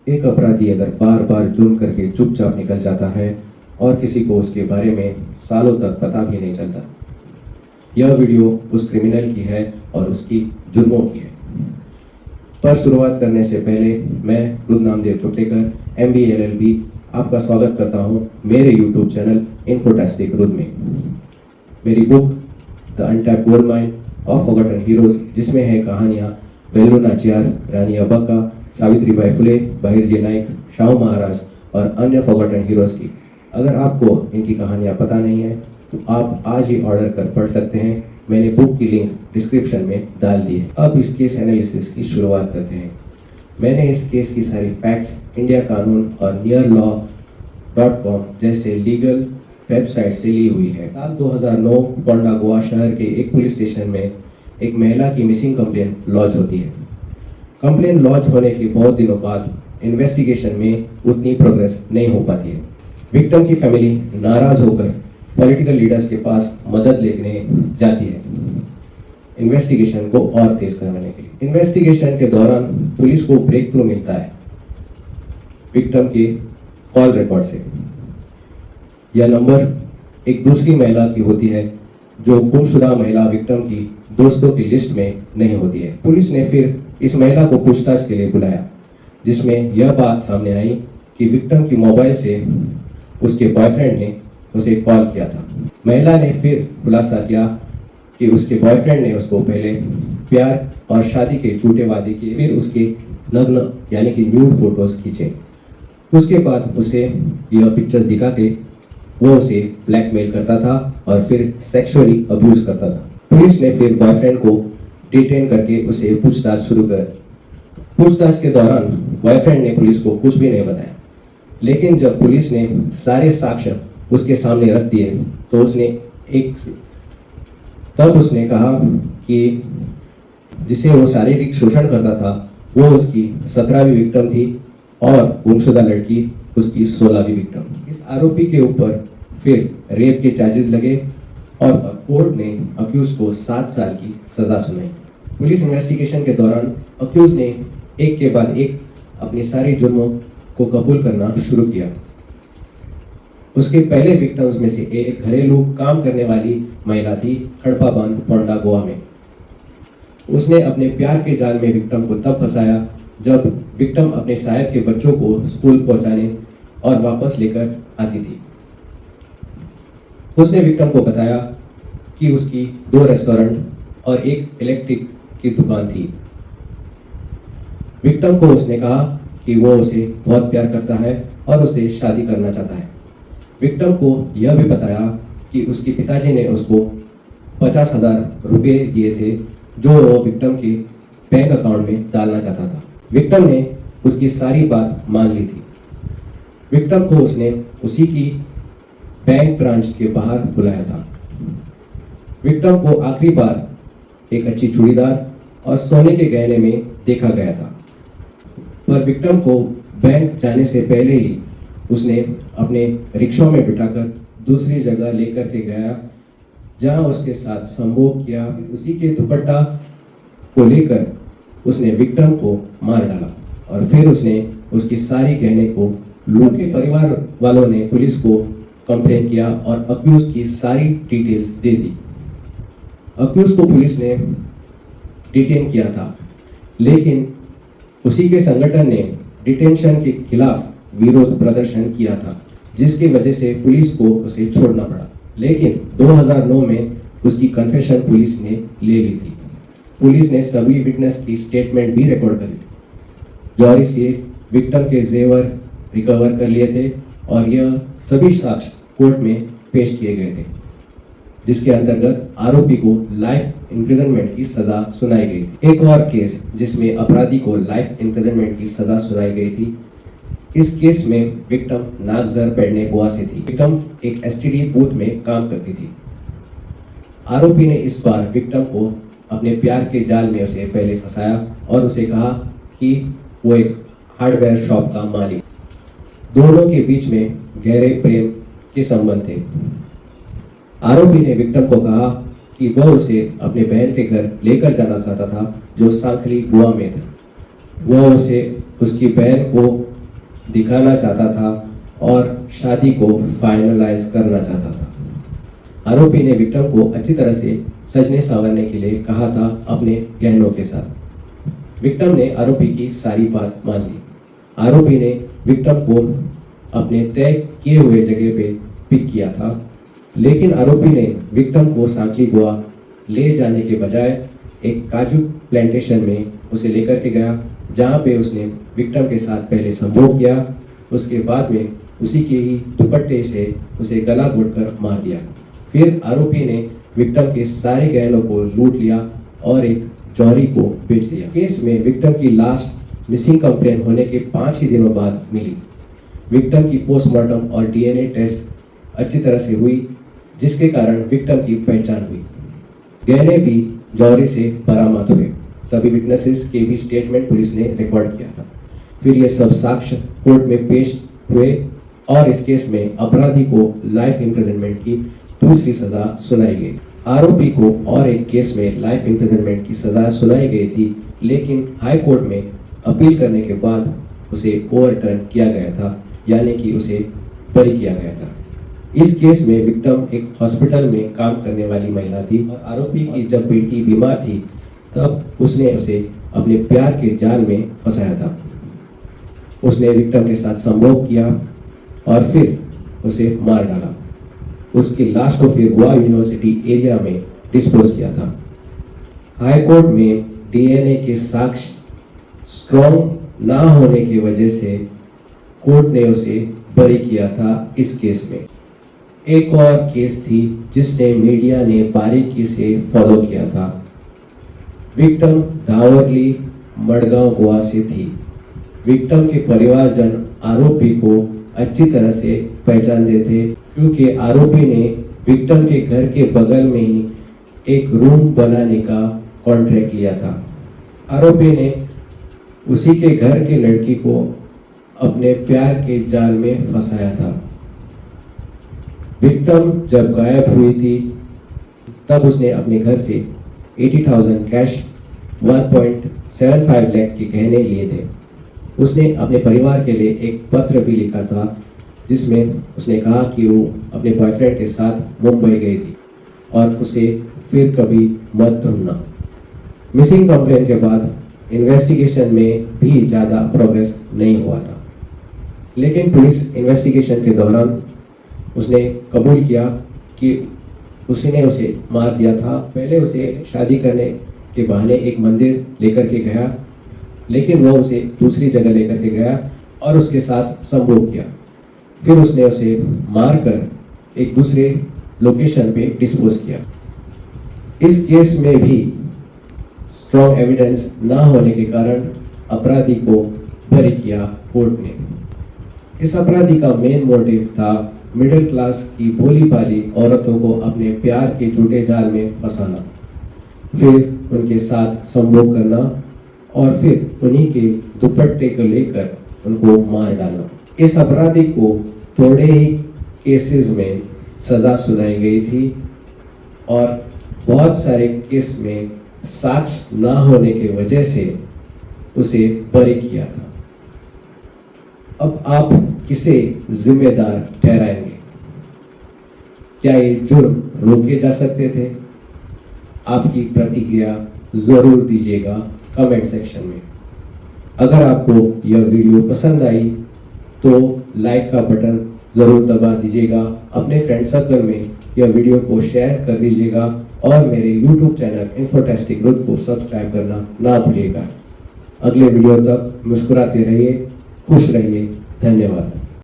एक अपराधी अगर बार बार जुर्म करके चुपचाप निकल जाता है और किसी को उसके बारे में सालों तक पता भी नहीं चलता। यह वीडियो उस क्रिमिनल की है और उसकी जुर्मों की है। पर शुरुआत करने से पहले मैं रुद्र नामदेव चोटेकर MBA LLB आपका स्वागत करता हूं मेरे YouTube चैनल इन्फोटास्टिक रुद्र में। मेरी book the untapped gold mine of forgotten heroes, जिसमें है कहानियाँ बेलू नाचियार, रानी अब्बक्का, सावित्रीबाई फुले, बहिर्जी नाइक, शाहू महाराज और अन्य फॉरगॉटन हीरोज की। अगर आपको इनकी कहानियाँ पता नहीं है तो आप आज ही ऑर्डर कर पढ़ सकते हैं। मैंने बुक की लिंक डिस्क्रिप्शन में डाल दी है। अब इस केस एनालिसिस की शुरुआत करते हैं। मैंने इस केस की सारी फैक्ट्स इंडिया कानून और nearlaw.com जैसे लीगल वेबसाइट से ली हुई है। साल 2009 फोंडा गोवा शहर के एक पुलिस स्टेशन में एक महिला की मिसिंग कंप्लेन लॉन्च होती है। कंप्लेन लॉन्च होने के बहुत दिनों बाद इन्वेस्टिगेशन में उतनी प्रोग्रेस नहीं हो पाती है। विक्टिम की फैमिली नाराज होकर पॉलिटिकल लीडर्स के पास मदद लेने जाती है इन्वेस्टिगेशन को और तेज करवाने के लिए। इन्वेस्टिगेशन के दौरान पुलिस को ब्रेक थ्रू मिलता है विक्टिम के कॉल रिकॉर्ड से। यह नंबर एक दूसरी महिला की होती है जो गुमशुदा महिला विक्टिम की दोस्तों की लिस्ट में नहीं होती है। पुलिस ने फिर इस महिला को पूछताछ के लिए बुलाया, जिसमें यह बात सामने आई कि विक्टिम की मोबाइल से उसके बॉयफ्रेंड ने उसे कॉल किया था। महिला ने फिर खुलासा किया कि उसके बॉयफ्रेंड ने उसको पहले प्यार और शादी के झूठे वादे किए, फिर उसके नग्न यानी कि न्यूड फोटोज खींचे। उसके बाद उसे यह पिक्चर्स दिखा के वो उसे ब्लैकमेल करता था और फिर सेक्सुअली अब्यूज करता था। पुलिस ने फिर बॉयफ्रेंड को डिटेन करके उसे पूछताछ शुरू कर। पूछताछ के दौरान बॉयफ्रेंड ने पुलिस को कुछ भी नहीं बताया, लेकिन जब पुलिस ने सारे साक्ष्य उसके सामने रख दिए तो उसने कहा कि जिसे वो शारीरिक शोषण करता था वो उसकी 17वीं विक्टिम थी और गुमशुदा लड़की उसकी 16वीं विक्टिम। इस आरोपी के ऊपर फिर रेप के चार्जेस लगे और कोर्ट ने अक्यूज को 7 साल की सजा सुनाई। पुलिस इन्वेस्टिगेशन के दौरान अक्यूज ने एक के बाद एक अपनी सारी जुर्मों को कबूल करना शुरू किया। उसके पहले विक्टिम्स में से एक घरेलू काम करने वाली महिला थी खड़पा बांध पोंडा गोवा में। उसने अपने प्यार के जाल में विक्टिम को तब फंसाया जब विक्टिम अपने साहब के बच्चों को स्कूल पहुंचाने और वापस लेकर आती थी। उसने विक्टिम को बताया कि उसकी 2 रेस्टोरेंट और एक इलेक्ट्रिक की दुकान थी। विक्टिम को उसने कहा कि वो उसे बहुत प्यार करता है और उसे शादी करना चाहता है। विक्टिम को यह भी बताया कि उसके पिताजी ने उसको 50,000 रुपये दिए थे जो वो विक्टिम के बैंक अकाउंट में डालना चाहता था। विक्टिम ने उसकी सारी बात मान ली थी। विक्टिम को उसने उसी की बैंक ब्रांच के बाहर बुलाया था। विक्टिम को आखिरी बार एक अच्छी चूड़ीदार और सोने के गहने में देखा गया था, पर विक्टिम को बैंक जाने से पहले ही उसने अपने रिक्शा में बिठाकर दूसरी जगह लेकर के गया जहां उसके साथ संभोग किया। उसी के दुपट्टा को लेकर उसने विक्टिम को मार डाला और फिर उसने उसकी सारी गहने को लूट के परिवार वालों ने पुलिस को कंप्लेन किया और अक्यूज की सारी डिटेल्स दे दी। अक्यूज को पुलिस ने डिटेन किया था, लेकिन उसी के संगठन ने डिटेंशन के खिलाफ विरोध प्रदर्शन किया था, जिसकी वजह से पुलिस को उसे छोड़ना पड़ा। लेकिन 2009 में उसकी कन्फेशन पुलिस ने ले ली थी। पुलिस ने सभी विटनेस की स्टेटमेंट भी रिकॉर्ड करी और इसके विक्टिम के जेवर रिकवर कर लिए थे और यह सभी साक्ष्य कोर्ट में पेश किए गए थे, जिसके अंतर्गत आरोपी को लाइफ इम्प्रिजनमेंट की सजा सुनाई गई थी। एक और केस जिसमें अपराधी को लाइफ इम्प्रिजनमेंट की सजा सुनाई गई थी। इस केस में विक्टिम नागजर पेडने गोवा से थी। विक्टिम एक STD बूथ में काम करती थी। आरोपी ने इस बार विक्टिम को अपने प्यार के जाल में उसे पहले फंसाया और उसे कहा कि वो एक हार्डवेयर शॉप का मालिक। दोनों के बीच में गहरे प्रेम के संबंध थे। आरोपी ने विक्टिम को कहा कि वह उसे अपने बहन के घर लेकर जाना चाहता था जो सांखली गोवा में था। वह उसे उसकी बहन को दिखाना चाहता था और शादी को फाइनलाइज करना चाहता था। आरोपी ने विक्टिम को अच्छी तरह से सजने संवरने के लिए कहा था अपने गहनों के साथ। विक्टिम ने आरोपी की सारी बात मान ली। आरोपी ने विक्टिम को अपने तय किए हुए जगह पे पिक किया था, लेकिन आरोपी ने विक्टिम को सांकली गोवा ले जाने के बजाय एक काजू प्लांटेशन में उसे लेकर के गया, जहाँ पे उसने विक्टिम के साथ पहले संभोग किया। उसके बाद में उसी के ही दुपट्टे से उसे गला घोटकर मार दिया। फिर आरोपी ने विक्टिम के सारे गहनों को लूट लिया और एक जौहरी को बेच दिया। केस में विक्टिम की लाश मिसिंग कंप्लेन होने के 5 ही दिनों बाद मिली। विक्टिम की पोस्टमार्टम और डीएनए टेस्ट अच्छी तरह से हुई, जिसके कारण विक्टिम की पहचान हुई। गहने भी जौहरी से बरामद हुए। सभी विटनेसेस के भी स्टेटमेंट पुलिस ने रिकॉर्ड किया था। फिर ये सब साक्ष्य कोर्ट में पेश हुए और इस केस में अपराधी को लाइफ इम्प्रिजनमेंट की दूसरी सजा सुनाई गई। आरोपी को और एक केस में लाइफ इम्प्रिजनमेंट की सजा सुनाई गई थी, लेकिन हाई कोर्ट में अपील करने के बाद उसे ओवरटर्न किया गया था, यानी कि उसे बरी किया गया था। इस केस में विक्टिम एक हॉस्पिटल में काम करने वाली महिला थी और आरोपी की जब बेटी बीमार थी तब उसने उसे अपने प्यार के जाल में फंसाया था। उसने विक्टिम के साथ संभोग किया और फिर उसे मार डाला। उसकी लाश को फिर गोवा यूनिवर्सिटी एरिया में डिस्पोज किया था। हाई कोर्ट में डीएनए के साक्ष्य स्ट्रॉन्ग ना होने की वजह से कोर्ट ने उसे बरी किया था। इस केस में एक और केस थी जिसने मीडिया ने बारीकी से फॉलो किया था। विक्टिम धावरली मडगांव गोवा से थी। विक्टिम के परिवारजन आरोपी को अच्छी तरह से पहचानते थे, क्योंकि आरोपी ने विक्टिम के घर के बगल में ही एक रूम बनाने का कॉन्ट्रैक्ट लिया था। आरोपी ने उसी के घर के लड़की को अपने प्यार के जाल में फंसाया था। विक्टिम जब गायब हुई थी तब उसने अपने घर से 80,000 कैश, 1.75 लाख के गहने लिए थे। उसने अपने परिवार के लिए एक पत्र भी लिखा था, जिसमें उसने कहा कि वो अपने बॉयफ्रेंड के साथ मुंबई गई थी और उसे फिर कभी मत ढूंढना। मिसिंग कंप्लेन के बाद इन्वेस्टिगेशन में भी ज़्यादा प्रोग्रेस नहीं हुआ था, लेकिन पुलिस इन्वेस्टिगेशन के दौरान उसने कबूल किया कि उसने उसे मार दिया था। पहले उसे शादी करने के बहाने एक मंदिर लेकर के गया, लेकिन वो उसे दूसरी जगह लेकर के गया और उसके साथ संभोग किया। फिर उसने उसे मारकर एक दूसरे लोकेशन पे डिस्पोज किया। इस केस में भी स्ट्रॉन्ग एविडेंस ना होने के कारण अपराधी को बरी किया कोर्ट ने। इस अपराधी का मेन मोटिव था मिडिल क्लास की भोली भाली औरतों को अपने प्यार के झूठे जाल में फंसाना, फिर उनके साथ संभोग करना और फिर उन्हीं के दुपट्टे को लेकर उनको मार डालना। इस अपराधी को थोड़े ही केसेस में सजा सुनाई गई थी और बहुत सारे केस में साक्ष्य ना होने की वजह से उसे बरी किया था। अब आप किसे जिम्मेदार ठहराएंगे? क्या ये जुर्म रोके जा सकते थे? आपकी प्रतिक्रिया जरूर दीजिएगा कमेंट सेक्शन में। अगर आपको यह वीडियो पसंद आई तो लाइक का बटन जरूर दबा दीजिएगा। अपने फ्रेंड सर्कल में यह वीडियो को शेयर कर दीजिएगा और मेरे YouTube चैनल इन्फोटेस्टिक ग्रुप को सब्सक्राइब करना ना भूलिएगा। अगले वीडियो तक मुस्कुराते रहिए, खुश रहिए। धन्यवाद।